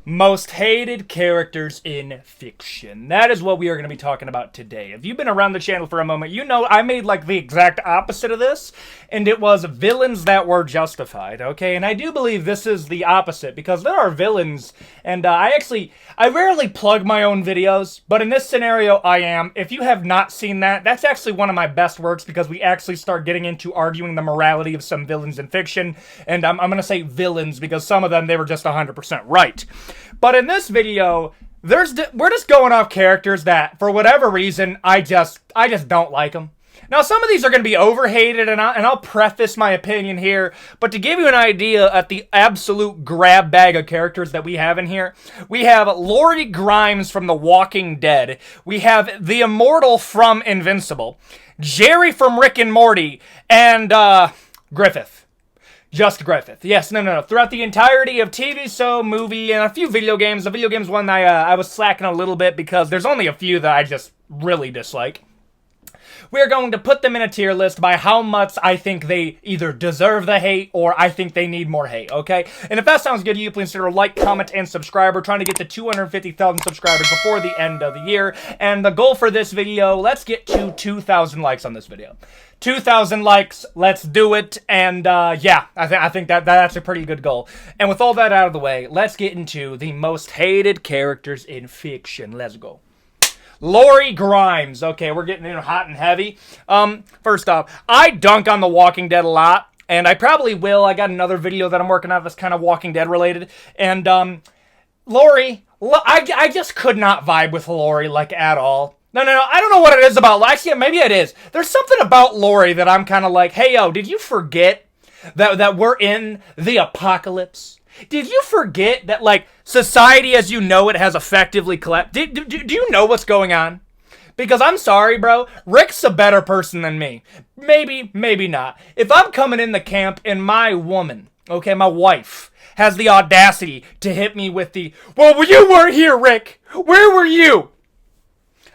Most hated characters in fiction. That is what we are going to be talking about today. If you've been around the channel for a moment, you know I made like the exact opposite of this, and it was villains that were justified, okay? And I do believe this is the opposite, because there are villains, and I rarely plug my own videos, but in this scenario, I am. If you have not seen that, that's actually one of my best works, because we actually start getting into arguing the morality of some villains in fiction, and I'm going to say villains, because some of them, they were just 100% right. But in this video, we're just going off characters that, for whatever reason, I just don't like them. Now, some of these are going to be overhated, and I'll preface my opinion here, but to give you an idea at the absolute grab bag of characters that we have in here, we have Lori Grimes from The Walking Dead, we have the Immortal from Invincible, Jerry from Rick and Morty, and Griffith. Just Griffith. Yes, no. Throughout the entirety of TV show, movie, and a few video games. The video games one I was slacking a little bit because there's only a few that I just really dislike. We're going to put them in a tier list by how much I think they either deserve the hate or I think they need more hate, okay? And if that sounds good to you, please consider a like, comment, and subscribe. We're trying to get to 250,000 subscribers before the end of the year. And the goal for this video, let's get to 2,000 likes on this video. 2,000 likes, let's do it, and yeah, I think that's a pretty good goal. And with all that out of the way, let's get into the most hated characters in fiction. Let's go. Lori Grimes. Okay, we're getting in hot and heavy. First off, I dunk on The Walking Dead a lot, and I probably will. I got another video that I'm working on that's kind of Walking Dead related, and Lori, I just could not vibe with Lori, like, at all. No, I don't know what it is about, actually, maybe it is. There's something about Lori that I'm kind of like, hey, yo, did you forget that we're in the apocalypse? Did you forget that, like, society as you know it has effectively collapsed? Do you know what's going on? Because I'm sorry, bro, Rick's a better person than me. Maybe not. If I'm coming in the camp and my woman, okay, my wife, has the audacity to hit me with the, well, you weren't here, Rick. Where were you?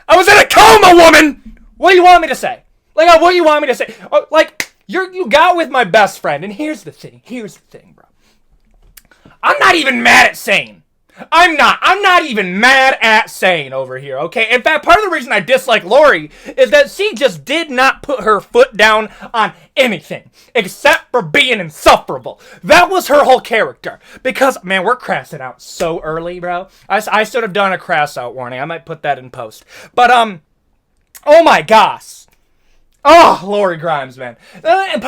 I was in a coma, woman! What do you want me to say? Like, what do you want me to say? Like, you got with my best friend, and here's the thing, bro. I'm not even mad at Sane. I'm not even mad at Sane over here, okay? In fact, part of the reason I dislike Lori is that she just did not put her foot down on anything except for being insufferable. That was her whole character. Because, man, we're crassing out so early, bro. I should have done a crass out warning. I might put that in post. But, oh my gosh. Oh, Lori Grimes, man. And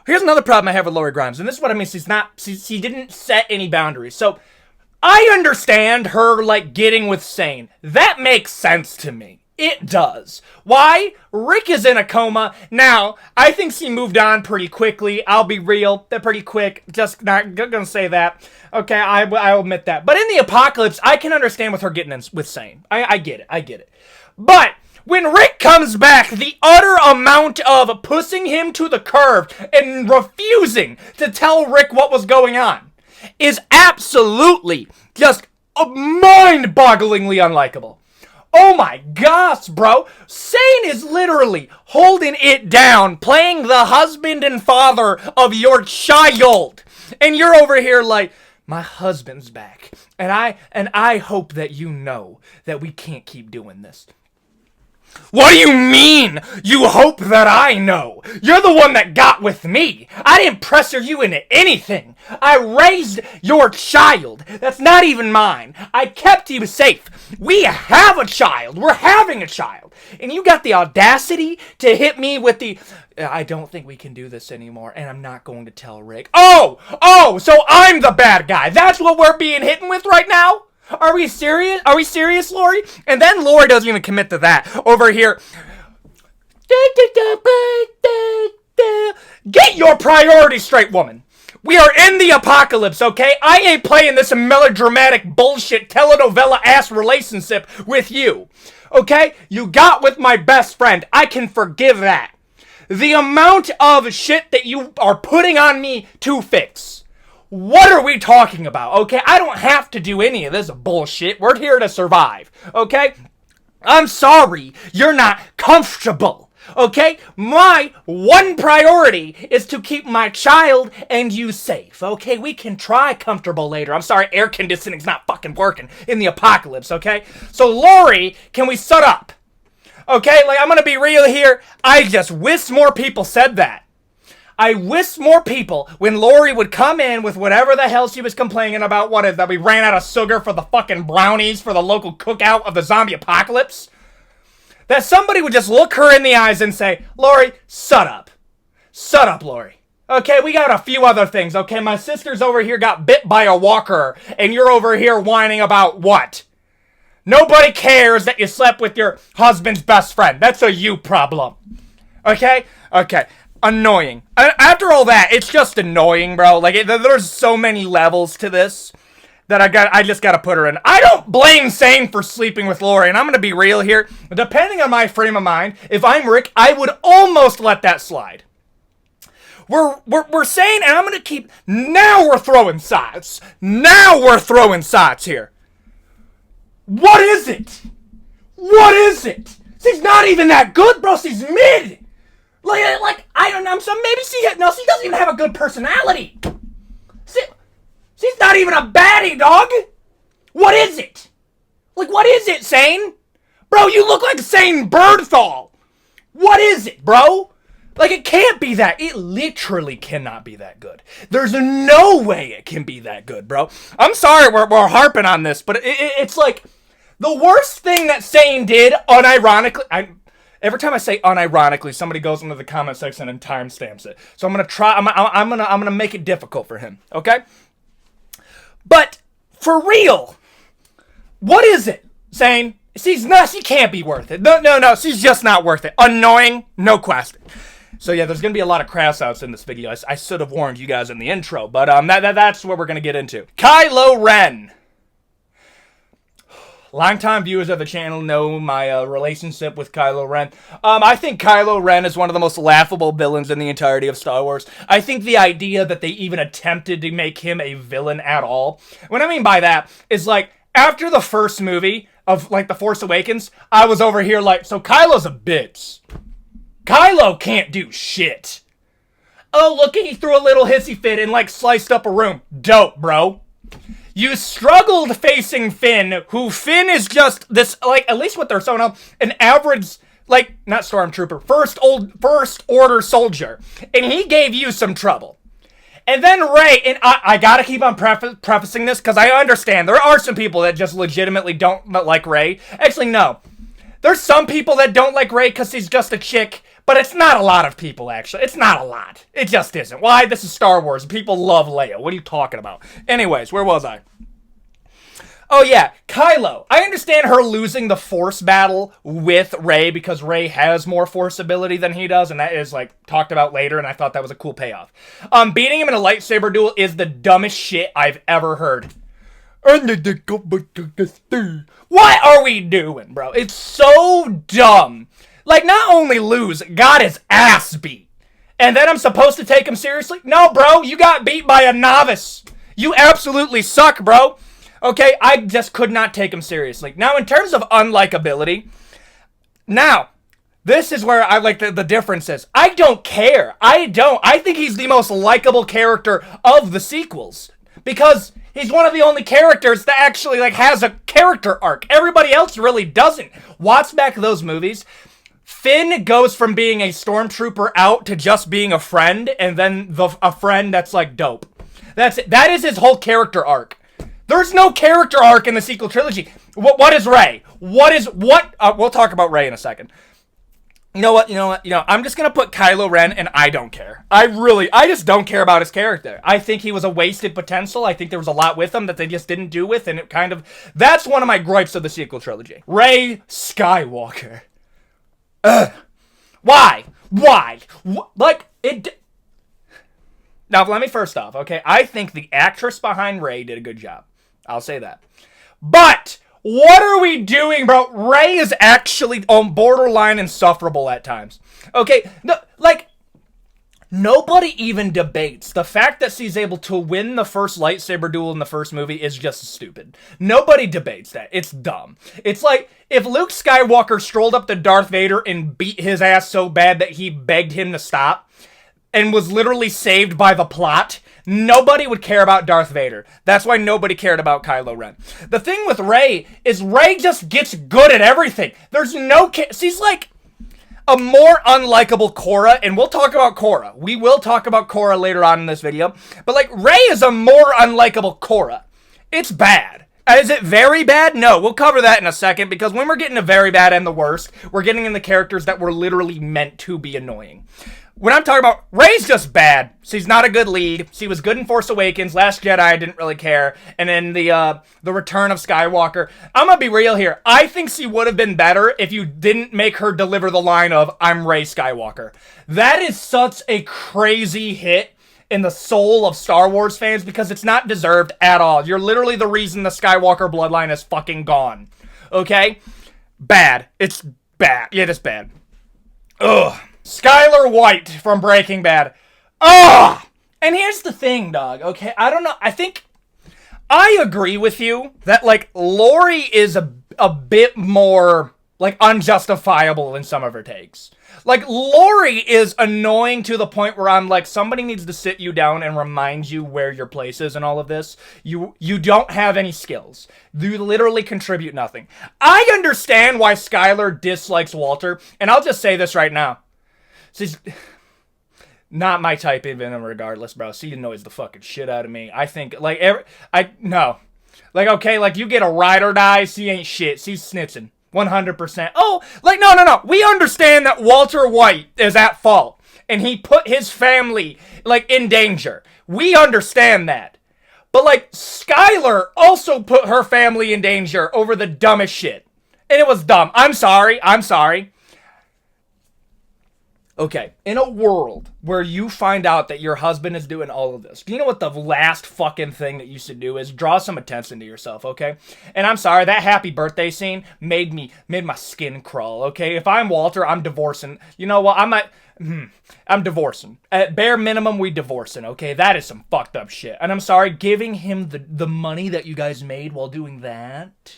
here's another problem I have with Lori Grimes, and this is what I mean. She didn't set any boundaries. So, I understand her, like, getting with Sane. That makes sense to me. It does. Why? Rick is in a coma. Now, I think she moved on pretty quickly. I'll be real. They're pretty quick. Just not gonna say that. Okay, I'll admit that. But in the apocalypse, I can understand with her getting in with Sane. I get it. But when Rick comes back, the utter amount of pushing him to the curb and refusing to tell Rick what was going on is absolutely just mind-bogglingly unlikable. Oh my gosh, bro. Sane is literally holding it down, playing the husband and father of your child. And you're over here like, my husband's back. And I hope that you know that we can't keep doing this. What do you mean? You hope that I know? You're the one that got with me. I didn't pressure you into anything. I raised your child. That's not even mine. I kept you safe. We have a child. We're having a child. And you got the audacity to hit me with the, I don't think we can do this anymore, and I'm not going to tell Rick. Oh, so I'm the bad guy. That's what we're being hit with right now? Are we serious? Are we serious, Lori? And then Lori doesn't even commit to that. Over here. Get your priorities straight, woman. We are in the apocalypse, okay? I ain't playing this melodramatic bullshit telenovela-ass relationship with you. Okay? You got with my best friend. I can forgive that. The amount of shit that you are putting on me to fix. What are we talking about, okay? I don't have to do any of this bullshit. We're here to survive, okay? I'm sorry you're not comfortable okay? My one priority is to keep my child and you safe, okay? We can try comfortable later. I'm sorry, air conditioning's not fucking working in the apocalypse, okay? So, Lori, can we shut up? Okay, like, I'm gonna be real here. I just wish more people said that. I wish more people, when Lori would come in with whatever the hell she was complaining about, what is that we ran out of sugar for the fucking brownies for the local cookout of the zombie apocalypse, that somebody would just look her in the eyes and say, Lori, shut up. Shut up, Lori. Okay, we got a few other things, okay? My sister's over here got bit by a walker, and you're over here whining about what? Nobody cares that you slept with your husband's best friend. That's a you problem. Okay? Okay. Annoying. After all that, it's just annoying, bro. Like, there's so many levels to this that I just gotta put her in. I don't blame Sane for sleeping with Lori, and I'm gonna be real here. Depending on my frame of mind, if I'm Rick, I would almost let that slide. We're saying, and I'm gonna keep. Now we're throwing shots. Now we're throwing shots here. What is it? What is it? She's not even that good, bro. She's mid. Like I don't know. So maybe she doesn't even have a good personality. She's not even a baddie, dog. What is it? Like, what is it, Sane? Bro, you look like Sane Birdthal. What is it, bro? Like, it can't be that. It literally cannot be that good. There's no way it can be that good, bro. I'm sorry we're harping on this, but it's like the worst thing that Sane did, unironically. Every time I say unironically, somebody goes into the comment section and timestamps it. So I'm gonna try. I'm gonna make it difficult for him. Okay. But for real, what is it, Sane? She can't be worth it. No, she's just not worth it. Annoying, no question. So yeah, there's gonna be a lot of crass outs in this video. I should have warned you guys in the intro, but that's what we're gonna get into. Kylo Ren. Longtime viewers of the channel know my relationship with Kylo Ren. I think Kylo Ren is one of the most laughable villains in the entirety of Star Wars. I think the idea that they even attempted to make him a villain at all. What I mean by that is, like, after the first movie of, like, The Force Awakens, I was over here like, so Kylo's a bitch. Kylo can't do shit. Oh, look, he threw a little hissy fit and, like, sliced up a room. Dope, bro. You struggled facing Finn, who Finn is just this, like, at least what they're showing up, an average, like, not stormtrooper, first order soldier. And he gave you some trouble. And then Rey, and I gotta keep on prefacing this, because I understand, there are some people that just legitimately don't like Rey. Actually, no. There's some people that don't like Rey because she's just a chick, but it's not a lot of people, actually. It's not a lot. It just isn't. Why? This is Star Wars. People love Leia. What are you talking about? Anyways, where was I? Oh, yeah. Kylo. I understand her losing the Force battle with Rey because Rey has more Force ability than he does, and that is, like, talked about later, and I thought that was a cool payoff. Beating him in a lightsaber duel is the dumbest shit I've ever heard. What are we doing, bro? It's so dumb. Like, not only lose, got his ass beat. And then I'm supposed to take him seriously? No, bro, you got beat by a novice. You absolutely suck, bro. Okay, I just could not take him seriously. Now, in terms of unlikability, now, this is where I like the differences. I don't care. I think he's the most likable character of the sequels. Because he's one of the only characters that actually, like, has a character arc. Everybody else really doesn't. Watch back those movies. Finn goes from being a stormtrooper out to just being a friend, and then a friend that's, like, dope. That's it. That is his whole character arc. There's no character arc in the sequel trilogy. What is Rey? We'll talk about Rey in a second. You know what, I'm just gonna put Kylo Ren, and I don't care. I just don't care about his character. I think he was a wasted potential. I think there was a lot with him that they just didn't do with, and that's one of my gripes of the sequel trilogy. Rey Skywalker. Ugh. Why? Like, it... Now, let me first off, okay? I think the actress behind Rey did a good job. I'll say that. But what are we doing, bro? Rey is actually on borderline insufferable at times. Okay, no, like, Nobody even debates. The fact that she's able to win the first lightsaber duel in the first movie is just stupid. Nobody debates that. It's dumb. It's like if Luke Skywalker strolled up to Darth Vader and beat his ass so bad that he begged him to stop and was literally saved by the plot, nobody would care about Darth Vader. That's why nobody cared about Kylo Ren. The thing with Rey is Rey just gets good at everything. There's no... She's like a more unlikable Korra, and we'll talk about Korra. We will talk about Korra later on in this video. But, like, Rey is a more unlikable Korra. It's bad. Is it very bad? No, we'll cover that in a second, because when we're getting to very bad and the worst, we're getting in the characters that were literally meant to be annoying. When I'm talking about, Rey's just bad. She's not a good lead. She was good in Force Awakens. Last Jedi, I didn't really care. And then the Return of Skywalker. I'm gonna be real here. I think she would have been better if you didn't make her deliver the line of, "I'm Rey Skywalker." That is such a crazy hit in the soul of Star Wars fans because it's not deserved at all. You're literally the reason the Skywalker bloodline is fucking gone. Okay? Bad. It's bad. Yeah, it's bad. Ugh. Skylar White from Breaking Bad. Ugh! And here's the thing, dog, okay? I don't know. I think I agree with you that, like, Lori is a bit more, like, unjustifiable in some of her takes. Like, Lori is annoying to the point where I'm like, somebody needs to sit you down and remind you where your place is in all of this. You don't have any skills. You literally contribute nothing. I understand why Skylar dislikes Walter, and I'll just say this right now. She's not my type even regardless, bro. She annoys the fucking shit out of me. I think, like, no. Like, okay, like, you get a ride or die, she ain't shit. She's snitching. 100%. Oh, like, no. We understand that Walter White is at fault. And he put his family, like, in danger. We understand that. But, like, Skylar also put her family in danger over the dumbest shit. And it was dumb. I'm sorry. Okay, in a world where you find out that your husband is doing all of this, you know what the last fucking thing that you should do is? Draw some attention to yourself, okay? And I'm sorry, that happy birthday scene made my skin crawl, okay? If I'm Walter, I'm divorcing. You know what? I'm divorcing. At bare minimum, we divorcing, okay? That is some fucked up shit. And I'm sorry, giving him the money that you guys made while doing that?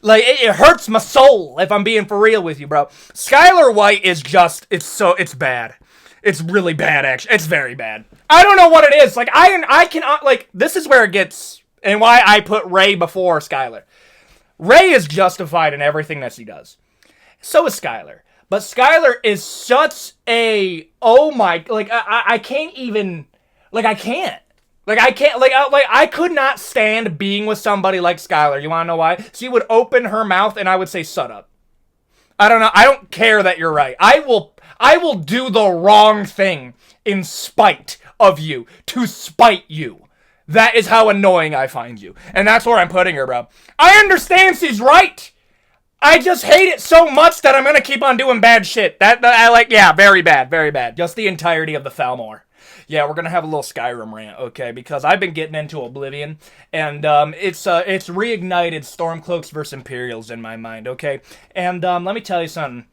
Like, it hurts my soul, if I'm being for real with you, bro. Skylar White is just, it's bad. It's really bad, actually. It's very bad. I don't know what it is. Like, I cannot, like, this is where it gets, and why I put Rey before Skylar. Rey is justified in everything that she does. So is Skylar. But Skylar is such a, oh my, like, I can't even, like, I can't. Like, I can't, I could not stand being with somebody like Skylar. You want to know why? She would open her mouth and I would say, shut up. I don't know. I don't care that you're right. I will do the wrong thing in spite of you, to spite you. That is how annoying I find you. And that's where I'm putting her, bro. I understand she's right. I just hate it so much that I'm going to keep on doing bad shit. Yeah, very bad, very bad. Just the entirety of the Thalmor. Yeah, we're gonna have a little Skyrim rant, okay? Because I've been getting into Oblivion, and it's reignited Stormcloaks versus Imperials in my mind, okay? And let me tell you something.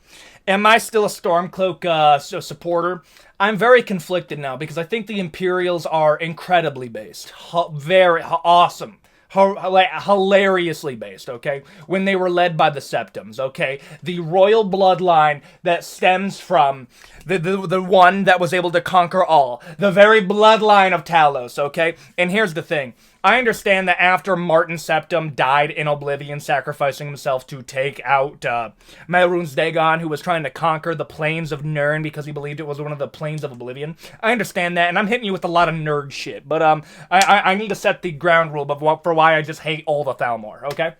Am I still a Stormcloak supporter? I'm very conflicted now because I think the Imperials are incredibly based, very awesome. Like, hilariously based, okay? When they were led by the Septums, okay? The royal bloodline that stems from the one that was able to conquer all. The very bloodline of Talos, okay? And here's the thing. I understand that after Martin Septim died in Oblivion, sacrificing himself to take out Melrune's Dagon, who was trying to conquer the plains of Nirn because he believed it was one of the plains of Oblivion. I understand that, and I'm hitting you with a lot of nerd shit, but I need to set the ground rule for why I just hate all the Thalmor, okay?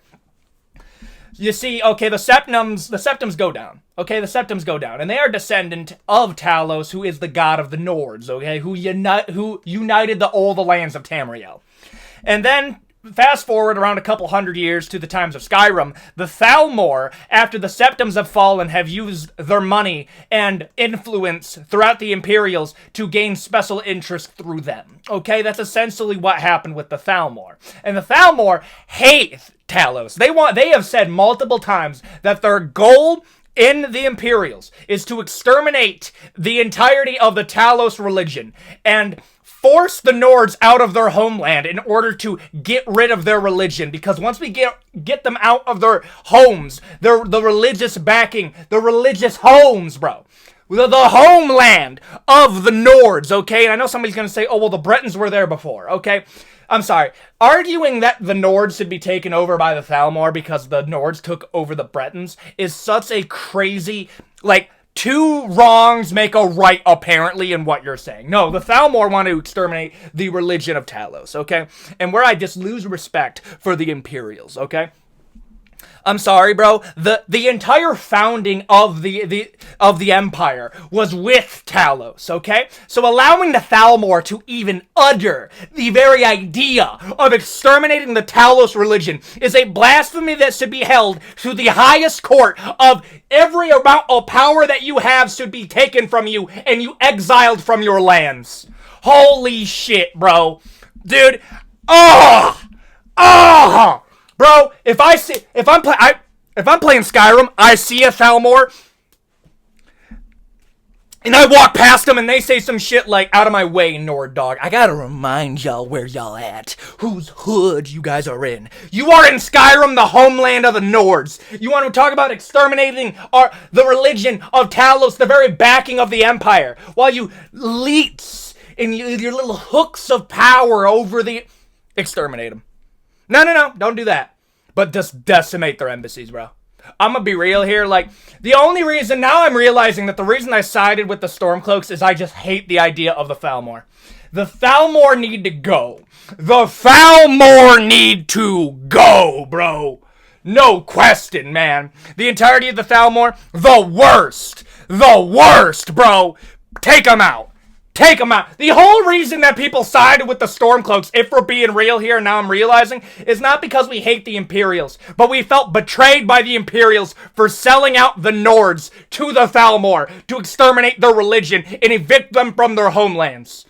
You see, okay, the Septums go down. Okay, the Septums go down, and they are descendant of Talos, who is the god of the Nords, okay? Who united all the lands of Tamriel. And then, fast forward around a couple hundred years to the times of Skyrim, the Thalmor, after the Septums have fallen, have used their money and influence throughout the Imperials to gain special interest through them. Okay, that's essentially what happened with the Thalmor. And the Thalmor hate Talos. They have said multiple times that their goal in the Imperials is to exterminate the entirety of the Talos religion and force the Nords out of their homeland in order to get rid of their religion. Because once we get them out of their homes, the religious backing, the religious homes, bro. The homeland of the Nords, okay? And I know somebody's going to say, oh, well, the Bretons were there before, okay? I'm sorry. Arguing that the Nords should be taken over by the Thalmor because the Nords took over the Bretons is such a crazy, like, two wrongs make a right, apparently, in what you're saying. No, the Thalmor want to exterminate the religion of Talos, okay? And where I just lose respect for the Imperials, okay? I'm sorry, bro. The entire founding of the Empire was with Talos, okay? So allowing the Thalmor to even utter the very idea of exterminating the Talos religion is a blasphemy that should be held to the highest court of every amount of power that you have should be taken from you and you exiled from your lands. Holy shit, bro. Dude. Bro, if I'm playing Skyrim, I see a Thalmor, and I walk past them, and they say some shit like, out of my way, Nord dog. I gotta remind y'all where y'all at, whose hood you guys are in. You are in Skyrim, the homeland of the Nords. You want to talk about exterminating the religion of Talos, the very backing of the Empire, while you leets in your little hooks of power over the... Exterminate them. No, don't do that. But just decimate their embassies, bro. I'm gonna be real here, like, the only reason, now I'm realizing that the reason I sided with the Stormcloaks is I just hate the idea of the Thalmor. The Thalmor need to go. The Thalmor need to go, bro. No question, man. The entirety of the Thalmor, the worst, bro. Take them out. Take them out. The whole reason that people sided with the Stormcloaks, if we're being real here, now I'm realizing, is not because we hate the Imperials, but we felt betrayed by the Imperials for selling out the Nords to the Thalmor to exterminate their religion and evict them from their homelands.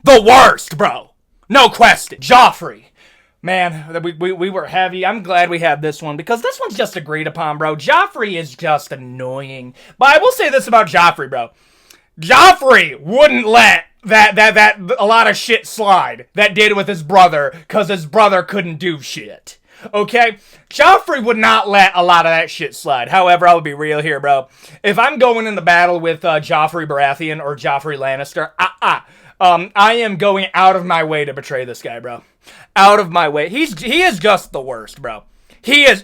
The worst, bro. No question. Joffrey. Man, we were heavy. I'm glad we had this one, because this one's just agreed upon, bro. Joffrey is just annoying. But I will say this about Joffrey, bro. Joffrey wouldn't let that a lot of shit slide that did with his brother, because his brother couldn't do shit. Okay? Joffrey would not let a lot of that shit slide. However, I'll be real here, bro. If I'm going in the battle with Joffrey Baratheon or Joffrey Lannister, I am going out of my way to betray this guy, bro. Out of my way. He is just the worst, bro. He is,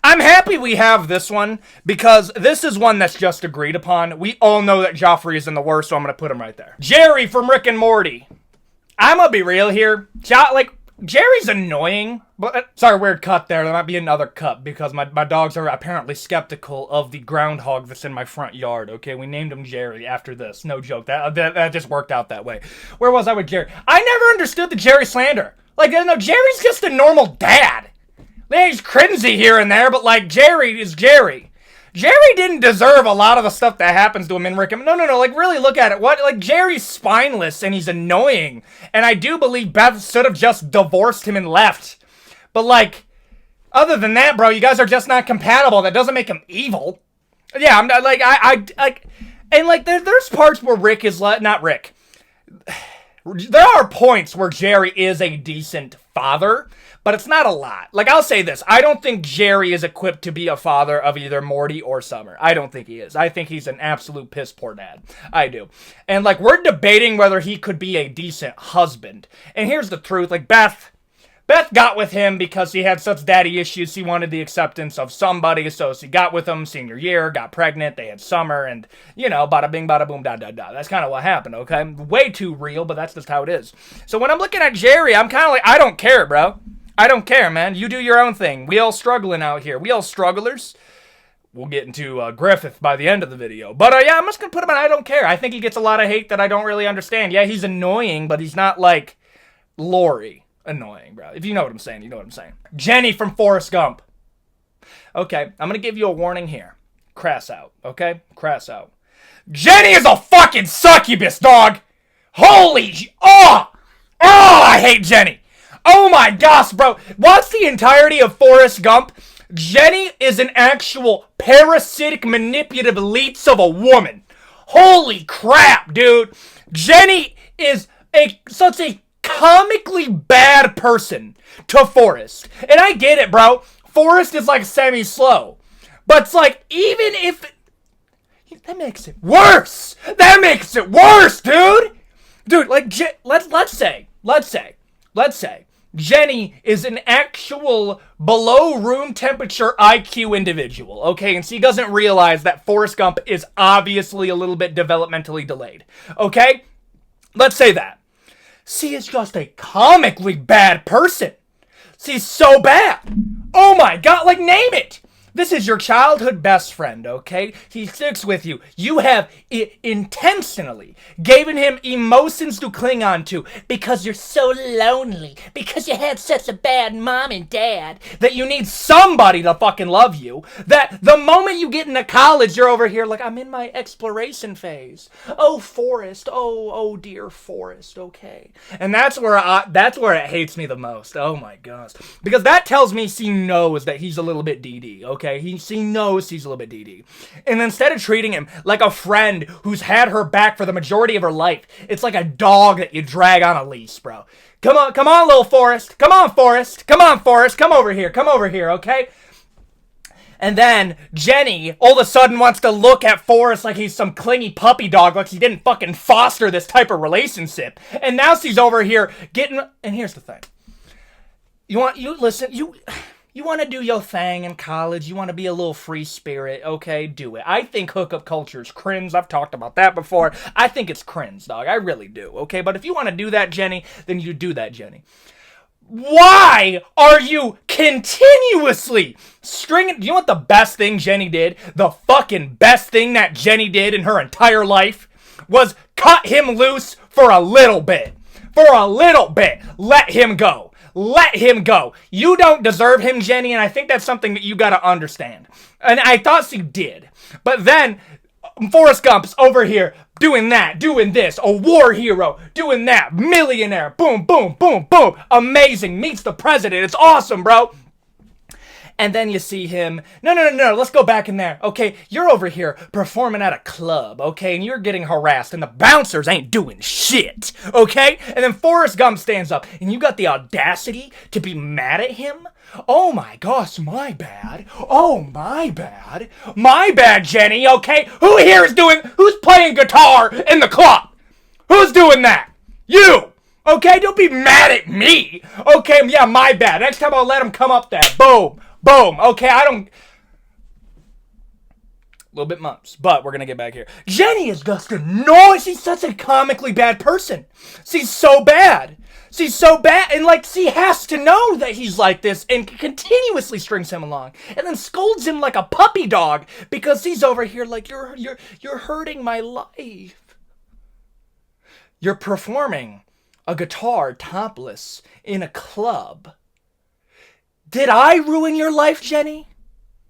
I'm happy we have this one, because this is one that's just agreed upon. We all know that Joffrey is in the worst, so I'm going to put him right there. Jerry from Rick and Morty. I'm going to be real here. Jerry's annoying. But sorry, weird cut there. There might be another cut, because my dogs are apparently skeptical of the groundhog that's in my front yard, okay? We named him Jerry after this. No joke. That just worked out that way. Where was I with Jerry? I never understood the Jerry slander. No, Jerry's just a normal dad. He's cringy here and there, but, Jerry is Jerry. Jerry didn't deserve a lot of the stuff that happens to him in Rick and... No, really look at it. Jerry's spineless and he's annoying. And I do believe Beth should have just divorced him and left. But, other than that, bro, you guys are just not compatible. That doesn't make him evil. Yeah, I'm not, there's parts where Rick is, not Rick. There are points where Jerry is a decent father, but it's not a lot. I'll say this. I don't think Jerry is equipped to be a father of either Morty or Summer. I don't think he is. I think he's an absolute piss poor dad. I do. And, we're debating whether he could be a decent husband. And here's the truth. Beth got with him because he had such daddy issues. He wanted the acceptance of somebody, so she got with him senior year, got pregnant, they had Summer, and, bada bing, bada boom, da, da, da. That's kind of what happened, okay? Way too real, but that's just how it is. So when I'm looking at Jerry, I'm kind of I don't care, bro. I don't care, man. You do your own thing. We all struggling out here. We all strugglers. We'll get into Griffith by the end of the video. But, yeah, I'm just going to put him in I don't care. I think he gets a lot of hate that I don't really understand. Yeah, he's annoying, but he's not Lori. Annoying, bro. If you know what I'm saying, you know what I'm saying. Jenny from Forrest Gump. Okay, I'm going to give you a warning here. Crass out, okay? Crass out. Jenny is a fucking succubus, dog! Holy... I hate Jenny! Oh my gosh, bro. Watch the entirety of Forrest Gump. Jenny is an actual parasitic, manipulative leech of a woman. Holy crap, dude. Jenny is such a comically bad person to Forrest. And I get it, bro. Forrest is like semi-slow. But it's like, even if... That makes it worse. That makes it worse, dude. Dude, like, let's say, Jenny is an actual below room temperature IQ individual, okay? And she doesn't realize that Forrest Gump is obviously a little bit developmentally delayed, okay? Let's say that. She is just a comically bad person. She's so bad. Oh my god, like, name it. This is your childhood best friend, okay? He sticks with you. You have intentionally given him emotions to cling on to because you're so lonely, because you had such a bad mom and dad, that you need somebody to fucking love you, that the moment you get into college, you're over here like, I'm in my exploration phase. Oh, Forrest. Oh, dear Forrest, okay. And that's where it hates me the most. Oh my gosh. Because that tells me she knows that he's a little bit DD, okay? She knows he's a little bit DD. And instead of treating him like a friend who's had her back for the majority of her life, it's like a dog that you drag on a leash, bro. Come on, little Forrest. Come on, Forrest. Come over here, okay? And then Jenny all of a sudden wants to look at Forrest like he's some clingy puppy dog, like he didn't fucking foster this type of relationship. And now she's over here getting... And here's the thing. You want to do your thing in college, you want to be a little free spirit, okay, do it. I think hookup culture is cringe. I've talked about that before. I think it's cringe, dog. I really do, okay? But if you want to do that, Jenny, then you do that, Jenny. Why are you continuously stringing... You know what the best thing Jenny did? The fucking best thing that Jenny did in her entire life was cut him loose for a little bit. For a little bit. Let him go. Let him go. You don't deserve him, Jenny, and I think that's something that you gotta understand. And I thought she did. But then, Forrest Gump's over here doing that, doing this, a war hero, doing that, millionaire, boom, boom, boom, boom, amazing, meets the president, it's awesome, bro. And then you see him, no, let's go back in there. Okay, you're over here performing at a club, okay, and you're getting harassed, and the bouncers ain't doing shit, okay? And then Forrest Gump stands up, and you got the audacity to be mad at him? Oh my gosh, my bad. Oh, my bad. My bad, Jenny, okay? Who's playing guitar in the club? Who's doing that? You! Okay, don't be mad at me. Okay, yeah, my bad. Next time I'll let him come up there. Boom. Boom. Okay, I don't... A little bit mumps, but we're going to get back here. Jenny is just annoying. She's such a comically bad person. She's so bad. She's so bad. And, like, she has to know that he's like this and continuously strings him along. And then scolds him like a puppy dog because he's over here like, you're hurting my life. You're performing a guitar topless in a club. Did I ruin your life, Jenny?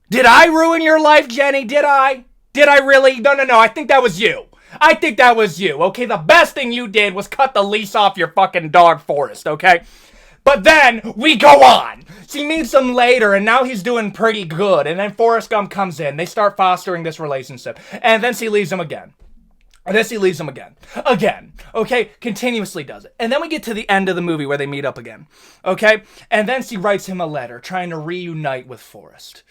Did I ruin your life, Jenny? Did I? Did I really? No. I think that was you. Okay? The best thing you did was cut the leash off your fucking dog, Forrest, okay? But then we go on. She meets him later, and now he's doing pretty good. And then Forrest Gump comes in. They start fostering this relationship. And then she leaves him again. Again, okay? Continuously does it. And then we get to the end of the movie where they meet up again, okay? And then she writes him a letter trying to reunite with Forrest.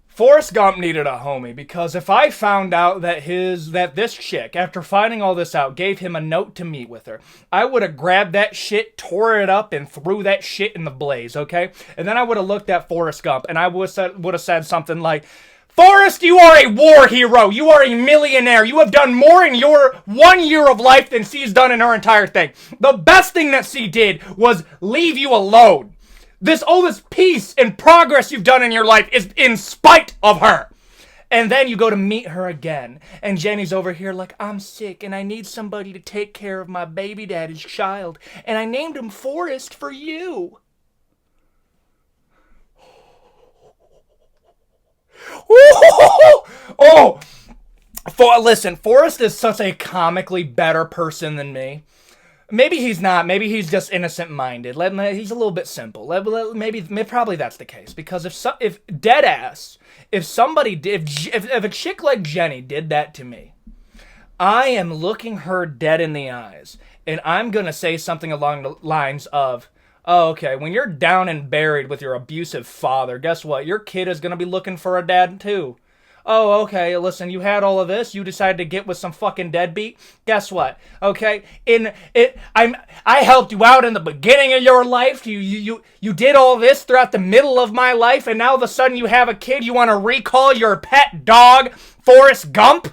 Forrest Gump needed a homie because if I found out that this chick, after finding all this out, gave him a note to meet with her, I would have grabbed that shit, tore it up, and threw that shit in the blaze, okay? And then I would have looked at Forrest Gump, and I would have said something like, Forrest, you are a war hero. You are a millionaire. You have done more in your 1 year of life than she's done in her entire thing. The best thing that she did was leave you alone. This peace and progress you've done in your life is in spite of her. And then you go to meet her again. And Jenny's over here like, I'm sick and I need somebody to take care of my baby daddy's child. And I named him Forrest for you. Listen, Forrest is such a comically better person than me. Maybe he's not. Maybe he's just innocent-minded. He's a little bit simple. Probably that's the case. Because if dead ass, if a chick like Jenny did that to me, I am looking her dead in the eyes, and I'm gonna say something along the lines of, "Oh, okay. When you're down and buried with your abusive father, guess what? Your kid is gonna be looking for a dad too." Oh, okay, listen, you had all of this, you decided to get with some fucking deadbeat. Guess what? Okay? I helped you out in the beginning of your life. You did all this throughout the middle of my life, and now all of a sudden you have a kid, you want to recall your pet dog, Forrest Gump?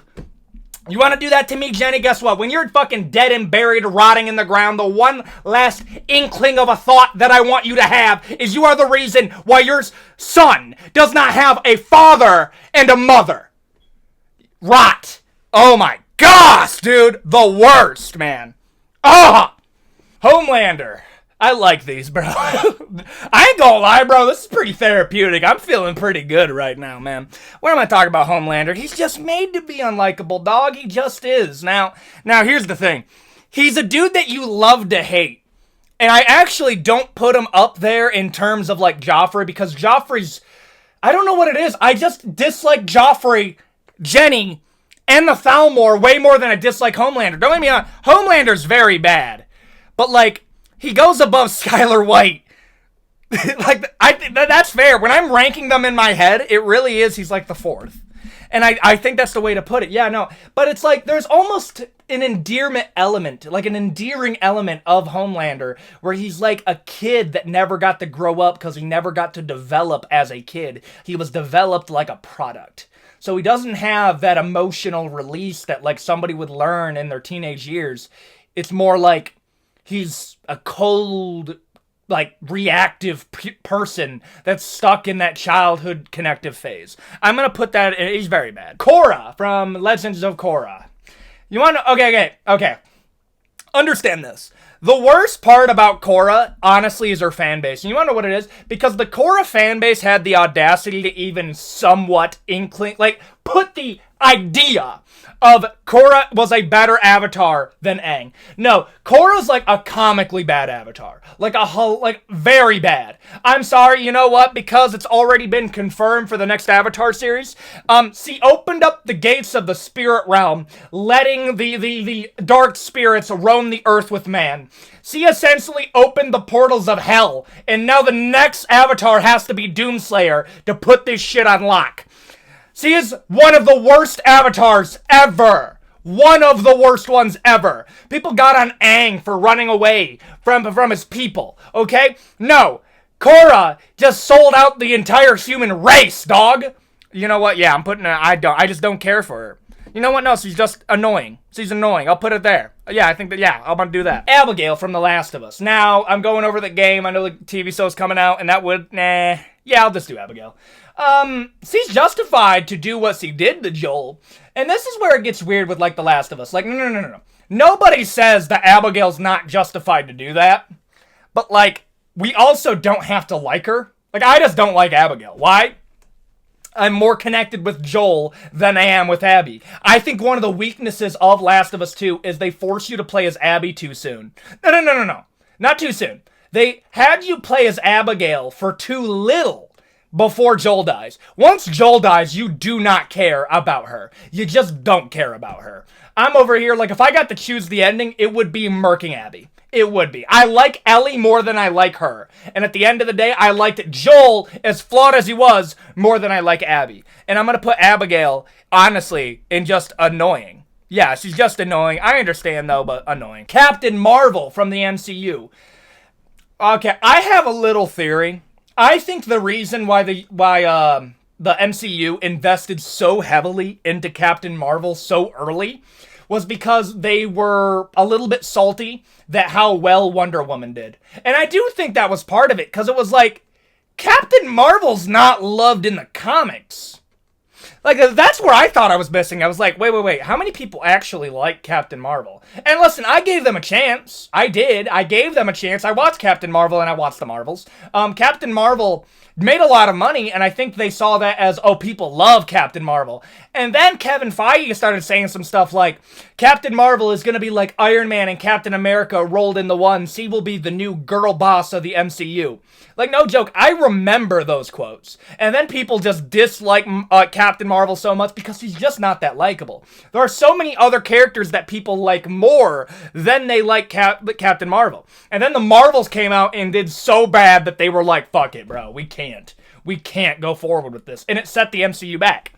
You want to do that to me, Jenny? Guess what? When you're fucking dead and buried, rotting in the ground, the one last inkling of a thought that I want you to have is you are the reason why your son does not have a father and a mother. Rot. Oh my gosh, dude. The worst, man. Homelander. I like these, bro. I ain't gonna lie, bro. This is pretty therapeutic. I'm feeling pretty good right now, man. What am I talking about, Homelander? He's just made to be unlikable, dog. He just is. Now, here's the thing. He's a dude that you love to hate. And I actually don't put him up there in terms of, like, Joffrey, because Joffrey's... I don't know what it is. I just dislike Joffrey, Jenny, and the Thalmor way more than I dislike Homelander. Don't get me wrong. Homelander's very bad. But, like... he goes above Skylar White. Like, I think that's fair. When I'm ranking them in my head, it really is, he's like the fourth. And I think that's the way to put it. Yeah, no. But it's like, there's almost an endearment element, like an endearing element of Homelander, where he's like a kid that never got to grow up because he never got to develop as a kid. He was developed like a product. So he doesn't have that emotional release that like somebody would learn in their teenage years. It's more like he's a cold, like, reactive person that's stuck in that childhood connective phase. I'm gonna put that in, he's very bad. Korra from Legends of Korra. You wanna, okay. Understand this. The worst part about Korra, honestly, is her fan base. And you wanna know what it is? Because the Korra fan base had the audacity to even somewhat put the idea of Korra was a better avatar than Aang. No, Korra's like a comically bad avatar. Like very bad. I'm sorry, you know what? Because it's already been confirmed for the next Avatar series. She opened up the gates of the spirit realm, letting the dark spirits roam the earth with man. She essentially opened the portals of hell, and now the next Avatar has to be Doomslayer to put this shit on lock. She is one of the worst avatars ever. One of the worst ones ever. People got on Aang for running away from his people, okay? No. Korra just sold out the entire human race, dog. You know what? Yeah, I just don't care for her. You know what? No, she's just annoying. She's annoying. I'll put it there. Yeah, I think that, yeah, I'm gonna do that. Abigail from The Last of Us. Now, I'm going over the game. I know the TV show's coming out, and that would, yeah, I'll just do Abigail. She's justified to do what she did to Joel. And this is where it gets weird with, like, The Last of Us. Like, no. Nobody says that Abigail's not justified to do that. But, like, we also don't have to like her. Like, I just don't like Abigail. Why? I'm more connected with Joel than I am with Abby. I think one of the weaknesses of Last of Us 2 is they force you to play as Abby too soon. No. Not too soon. They had you play as Abigail for too little before Joel dies. Once Joel dies, you do not care about her. You just don't care about her. I'm over here, like, if I got to choose the ending, it would be murking Abby. It would be. I like Ellie more than I like her. And at the end of the day, I liked Joel, as flawed as he was, more than I like Abby. And I'm going to put Abigail, honestly, in just annoying. Yeah, she's just annoying. I understand, though, but annoying. Captain Marvel from the MCU. Okay, I have a little theory. I think the reason why the MCU invested so heavily into Captain Marvel so early was because they were a little bit salty that how well Wonder Woman did. And I do think that was part of it, because it was like, Captain Marvel's not loved in the comics. Like, that's where I thought I was missing. I was like, wait, how many people actually like Captain Marvel? And listen, I gave them a chance. I did. I gave them a chance. I watched Captain Marvel and I watched the Marvels. Captain Marvel made a lot of money, and I think they saw that as, oh, people love Captain Marvel. And then Kevin Feige started saying some stuff like, Captain Marvel is going to be like Iron Man and Captain America rolled into one. She will be the new girl boss of the MCU. Like, no joke, I remember those quotes. And then people just dislike Captain Marvel so much because he's just not that likable. There are so many other characters that people like more than they like Captain Marvel. And then the Marvels came out and did so bad that they were like, fuck it, bro, we can't go forward with this. And it set the MCU back.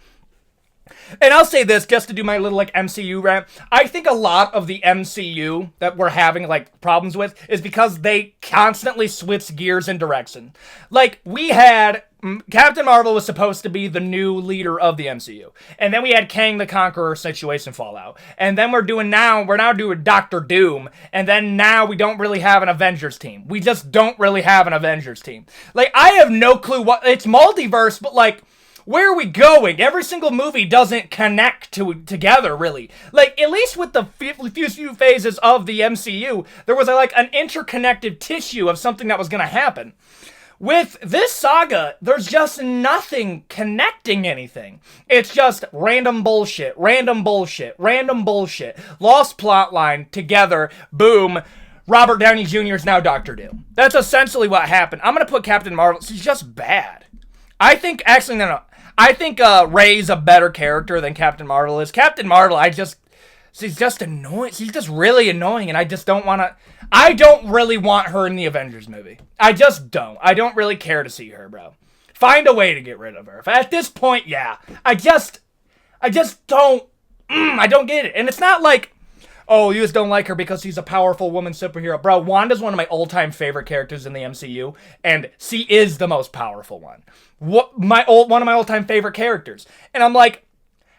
And I'll say this, just to do my little, like, MCU rant. I think a lot of the MCU that we're having, like, problems with is because they constantly switch gears and direction. Like, we had... Captain Marvel was supposed to be the new leader of the MCU. And then we had Kang the Conqueror situation fallout. And then we're now doing Doctor Doom. And then now we don't really have an Avengers team. We just don't really have an Avengers team. Like, I have no clue what... It's multiverse, but, like... Where are we going? Every single movie doesn't connect together, really. Like, at least with the few phases of the MCU, there was, like, an interconnected tissue of something that was going to happen. With this saga, there's just nothing connecting anything. It's just random bullshit, random bullshit, random bullshit. Lost plotline, together, boom. Robert Downey Jr. is now Doctor Doom. That's essentially what happened. I'm going to put Captain Marvel. She's just bad. I think Rey's a better character than Captain Marvel is. Captain Marvel, she's just annoying. She's just really annoying, and I don't really want her in the Avengers movie. I just don't. I don't really care to see her, bro. Find a way to get rid of her. At this point, yeah. I just don't, I don't get it. And it's not like, oh, you just don't like her because she's a powerful woman superhero. Bro, Wanda's one of my all-time favorite characters in the MCU, and she is the most powerful one. One of my all-time favorite characters. And I'm like,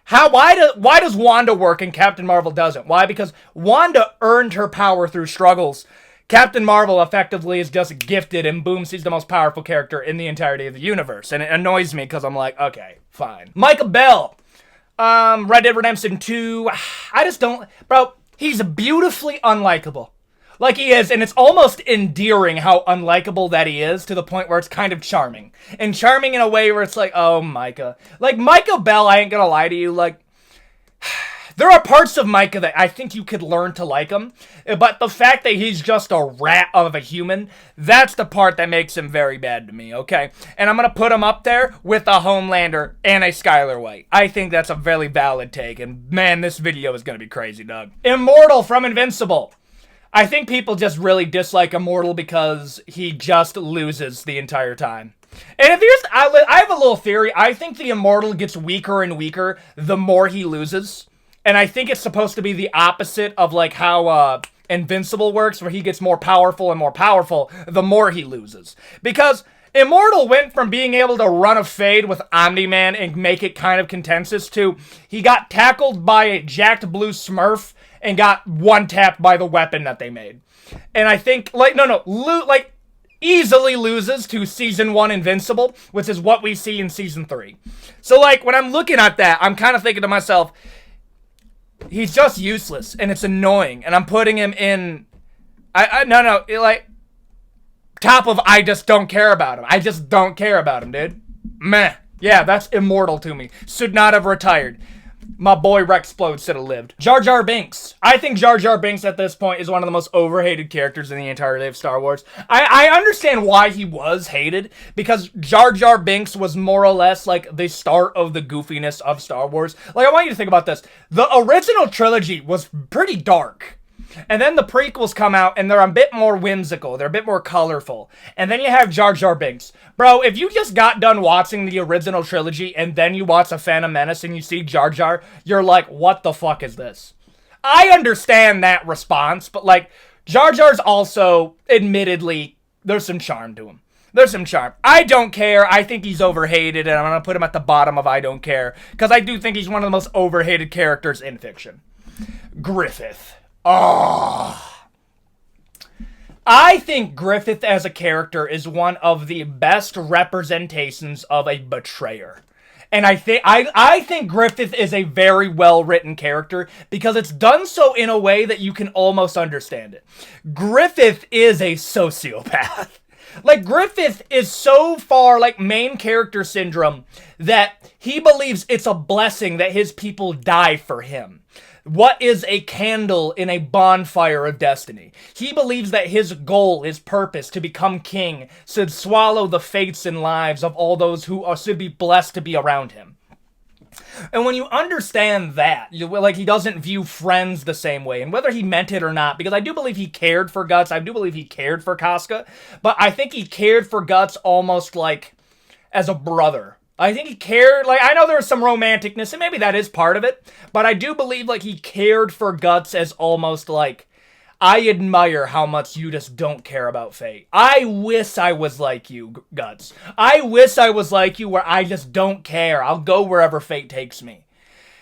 why does Wanda work and Captain Marvel doesn't? Why? Because Wanda earned her power through struggles. Captain Marvel effectively is just gifted, and boom, she's the most powerful character in the entirety of the universe. And it annoys me because I'm like, okay, fine. Micah Bell, Red Dead Redemption 2, I just don't, bro, he's beautifully unlikable. Like he is, and it's almost endearing how unlikable that he is to the point where it's kind of charming. And charming in a way where it's like, oh, Micah. Like, Micah Bell, I ain't gonna lie to you, like, there are parts of Micah that I think you could learn to like him, but the fact that he's just a rat of a human, that's the part that makes him very bad to me, okay? And I'm gonna put him up there with a Homelander and a Skylar White. I think that's a very valid take, and man, this video is gonna be crazy, dog. Immortal from Invincible. I think people just really dislike Immortal because he just loses the entire time. And I have a little theory. I think the Immortal gets weaker and weaker the more he loses. And I think it's supposed to be the opposite of like how Invincible works, where he gets more powerful and more powerful the more he loses. Because Immortal went from being able to run a fade with Omni-Man and make it kind of contentious to he got tackled by a jacked blue Smurf and got one-tapped by the weapon that they made. And I think, easily loses to Season 1 Invincible, which is what we see in Season 3. So, like, when I'm looking at that, I'm kind of thinking to myself, he's just useless, and it's annoying, and I'm putting him in, top of I just don't care about him. I just don't care about him, dude. Meh. Yeah, that's Immortal to me. Should not have retired. My boy Rexplode should have lived. Jar Jar Binks. I think Jar Jar Binks at this point is one of the most overhated characters in the entirety of Star Wars. I understand why he was hated, because Jar Jar Binks was more or less like the start of the goofiness of Star Wars. Like, I want you to think about this. The original trilogy was pretty dark. And then the prequels come out, and they're a bit more whimsical. They're a bit more colorful. And then you have Jar Jar Binks. Bro, if you just got done watching the original trilogy, and then you watch A Phantom Menace, and you see Jar Jar, you're like, what the fuck is this? I understand that response, but, like, Jar Jar's also, admittedly, there's some charm to him. There's some charm. I don't care. I think he's overhated, and I'm going to put him at the bottom of I don't care, because I do think he's one of the most overhated characters in fiction. Griffith. Oh, I think Griffith as a character is one of the best representations of a betrayer. And I think Griffith is a very well-written character because it's done so in a way that you can almost understand it. Griffith is a sociopath. Like, Griffith is so far, like, main character syndrome that he believes it's a blessing that his people die for him. What is a candle in a bonfire of destiny? He believes that his goal, his purpose to become king, should swallow the fates and lives of all those who should be blessed to be around him. And when you understand that, like, he doesn't view friends the same way, and whether he meant it or not, because I do believe he cared for Guts, I do believe he cared for Casca, but I think he cared for Guts almost like as a brother. I think he cared, like, I know there was some romanticness, and maybe that is part of it, but I do believe, like, he cared for Guts as almost like, I admire how much you just don't care about fate. I wish I was like you, Guts. I wish I was like you where I just don't care. I'll go wherever fate takes me.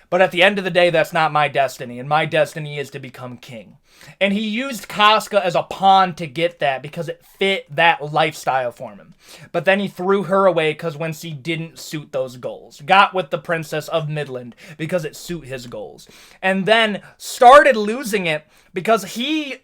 But at the end of the day, that's not my destiny, and my destiny is to become king. And he used Casca as a pawn to get that because it fit that lifestyle for him. But then he threw her away because when she didn't suit those goals. Got with the Princess of Midland because it suit his goals. And then started losing it because he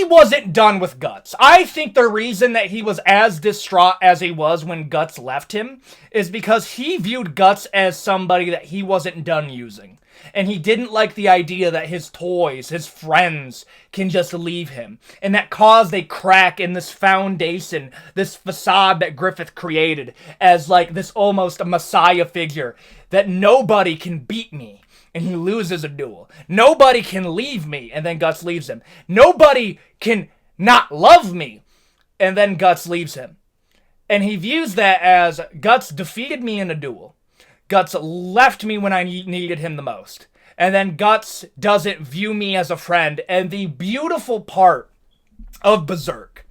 wasn't done with Guts. I think the reason that he was as distraught as he was when Guts left him is because he viewed Guts as somebody that he wasn't done using. And he didn't like the idea that his toys, his friends, can just leave him. And that caused a crack in this foundation, this facade that Griffith created as like this almost a messiah figure that nobody can beat me. And he loses a duel. Nobody can leave me, and then Guts leaves him. Nobody can not love me, and then Guts leaves him. And he views that as, Guts defeated me in a duel. Guts left me when I needed him the most. And then Guts doesn't view me as a friend. And the beautiful part of Berserk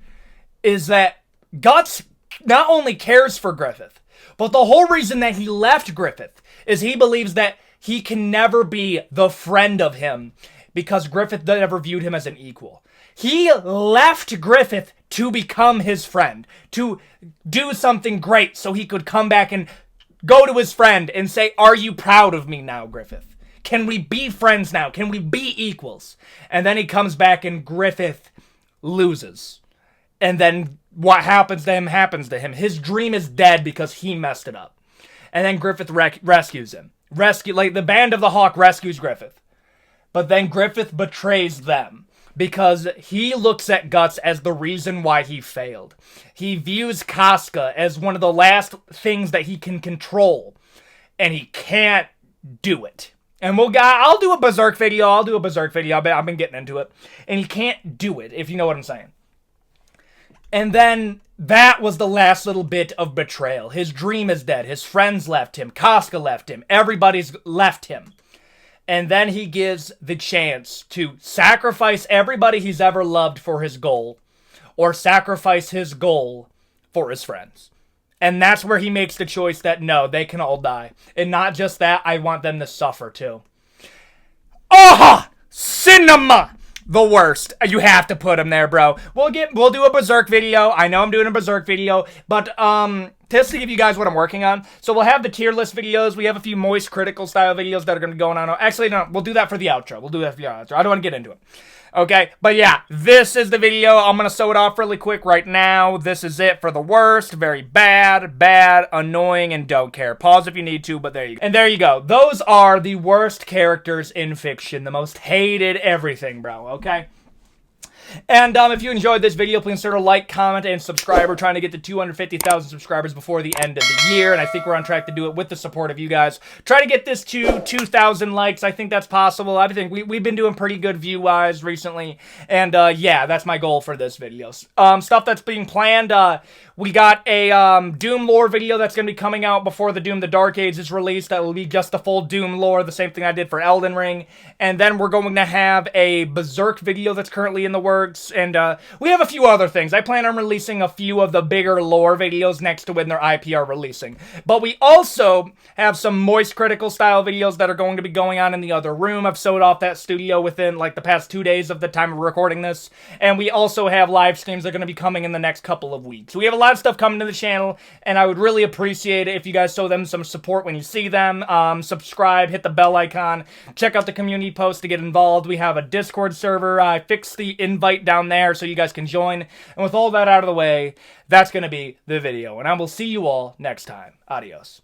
is that Guts not only cares for Griffith, but the whole reason that he left Griffith is he believes that he can never be the friend of him because Griffith never viewed him as an equal. He left Griffith to become his friend, to do something great so he could come back and go to his friend and say, are you proud of me now, Griffith? Can we be friends now? Can we be equals? And then he comes back and Griffith loses. And then what happens to him happens to him. His dream is dead because he messed it up. And then Griffith rescues him. Like the Band of the Hawk rescues Griffith. But then Griffith betrays them because he looks at Guts as the reason why he failed. He views Casca as one of the last things that he can control. And he can't do it. And I'll do a Berserk video. I've been getting into it. And he can't do it, if you know what I'm saying. And then that was the last little bit of betrayal. His dream is dead. His friends left him. Casca left him. Everybody's left him. And then he gives the chance to sacrifice everybody he's ever loved for his goal, or sacrifice his goal for his friends. And that's where he makes the choice that, no, they can all die. And not just that, I want them to suffer too. Oh! Cinema! The worst. You have to put him there, bro. We'll do a Berserk video. I know I'm doing a Berserk video, but just to give you guys what I'm working on. So we'll have the tier list videos. We have a few moist critical style videos that are going to be going on. Actually, no, we'll do that for the outro. I don't want to get into it. Okay, but yeah, this is the video. I'm going to sew it off really quick right now. This is it for the worst. Very bad, annoying, and don't care. Pause if you need to, but there you go. And there you go. Those are the worst characters in fiction. The most hated everything, bro, okay? And if you enjoyed this video, please consider like, comment, and subscribe. We're trying to get to 250,000 subscribers before the end of the year, and I think we're on track to do it with the support of you guys. Try to get this to 2,000 likes. I think that's possible. I think we've been doing pretty good view-wise recently, and yeah, that's my goal for this video. Stuff that's being planned, we got a Doom lore video that's going to be coming out before the Doom the Dark Age is released. That will be just the full Doom lore, the same thing I did for Elden Ring. And then we're going to have a Berserk video that's currently in the works. And we have a few other things. I plan on releasing a few of the bigger lore videos next to when their IP are releasing. But we also have some moist critical style videos that are going to be going on in the other room. I've sewed off that studio within like the past 2 days of the time of recording this. And we also have live streams that are going to be coming in the next couple of weeks. We have a lot of stuff coming to the channel, and I would really appreciate it if you guys show them some support when you see them. Subscribe, hit the bell icon, check out the community post to get involved. We have a Discord server. I fixed the invite invite down there so you guys can join. And with all that out of the way, that's going to be the video. And I will see you all next time. Adios.